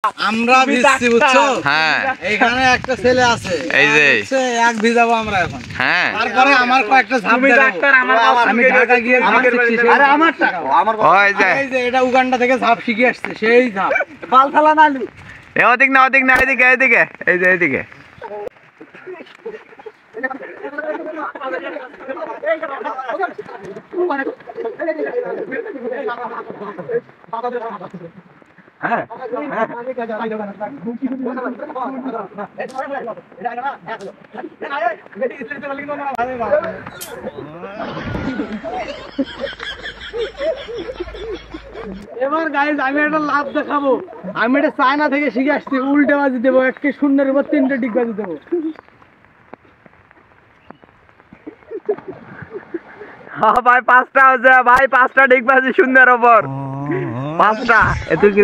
আমরা ভিজছি বুঝছো? হ্যাঁ, এখানে একটা ছেলে আছে, এই যে এক ভিজাবো আমরা এখন। হ্যাঁ, তারপরে আমার কয়েকটা ঝাঁপ দেবো। আমি ঢাকা গিয়ে আরে আমারটা আমার ওই যে এই যে এটা উগান্ডা থেকে ঝাঁপ শিখে আসছে, সেই ঝাঁপ বাল থালা নালু। ওদিক না ওদিক না, এদিকে এদিকে, এই যে এদিকে। হ্যাঁ এবার গাইস আমি একটা লাভ দেখাবো। আমি এটা চায়না থেকে শিখে আসছি, উল্টে বাজি দেবো, একটি শূন্যের উপর 3টে ডিগবাজি দেবো। হ্যাঁ ভাই, 5টা হচ্ছে ভাই, 5টা ডিগবাজি শূন্যের উপর, 5টা। এটুকু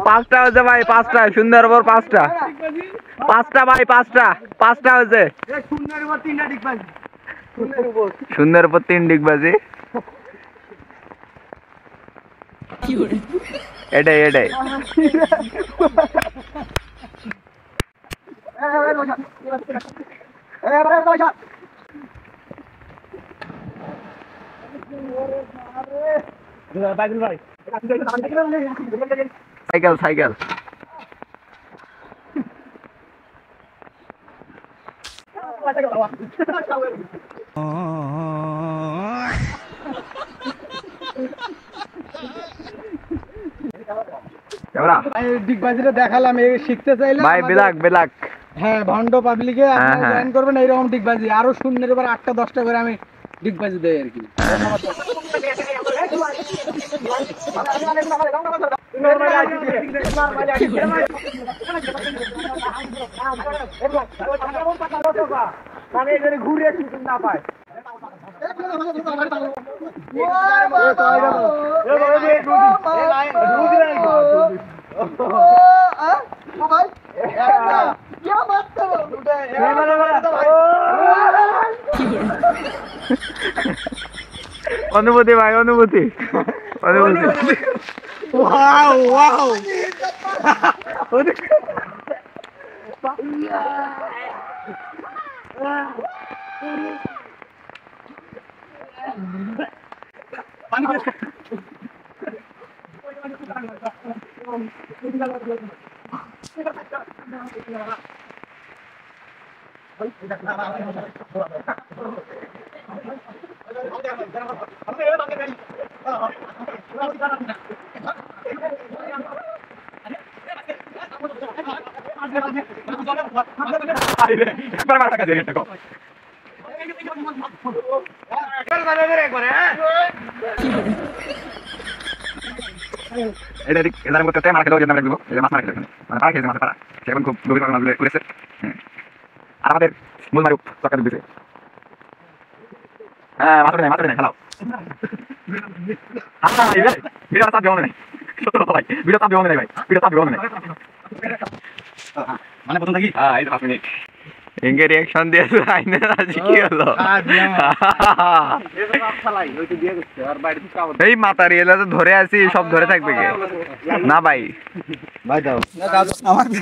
5টা হচ্ছে ভাই, 5টা শূন্যের উপর, 5টা 5টা ভাই, 5টা হচ্ছে শূন্যের উপর 3টা ডিগবাজি, শূন্যের উপর 3 ডিগবাজি। এটাই এটাই সাইকেল সাইকেল ডিগবাজিটা দেখালাম, শিখতে চাইলে ভাই বিলাক বিলাক। হ্যাঁ, ভন্ড পাবলিকে আপনারা জয়েন করবেন এইরকম ডিগবাজি। আরো শূন্যের এবার 8টা 10টা করে আমি ডিগবাজি দেই আর কি। ঘুরে না পায় অনুভূতি ভাই, অনুভূতি অনুভূতি। ওয়াও ওয়াও আমাদের মূল মারুক সরকার দিচ্ছে। হ্যাঁ, মাত্র নেই খেলাও। ভিডিও চাপ দেওয়া নেই, ভাই ভিডিও চাপ দেওয়া নেই, ভাই ভিডিও চাপ দেওয়া নেই মানে প্রথম থাকি। হ্যাঁ, এই 5 মিনিট এঙ্গে রিঅ্যাকশন দিয়েছে আইনে আজ কি হলো? এই মাতারি এলা তো ধরে আছি, সব ধরে থাকবে কে না ভাই? ভাই দাও আমাকে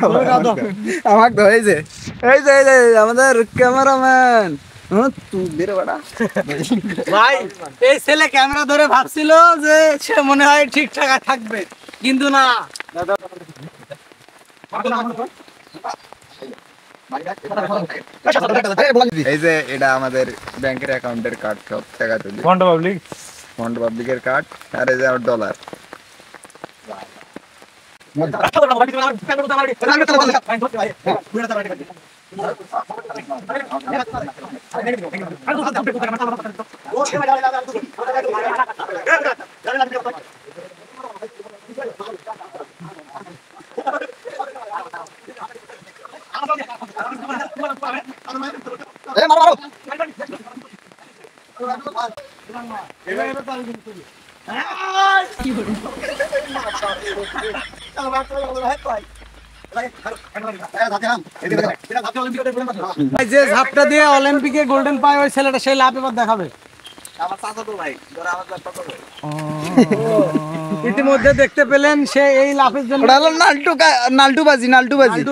দাও এই যে আমাদের ক্যামেরাম্যান ভাই। এই ছেলে ক্যামেরা ধরে ভাবছিল যে সে মনে হয় ঠিকঠাক থাকবে, কিন্তু না। এই যে এটা আমাদের ব্যাংকের অ্যাকাউন্টের কার্ড, সব টাকা তুলি ফন্ড পাবলিকের কার্ড। আর এই যে আমার ডলার। যে ঝাপটা দিয়ে অলিম্পিকে গোল্ডেন পায় ওই ছেলেটা, সেই লাভ এবার দেখাবে। আমার চাচা তো ভাই, ইতিমধ্যে দেখতে পেলেন সে এই লাফের জন্য নালটু বাজি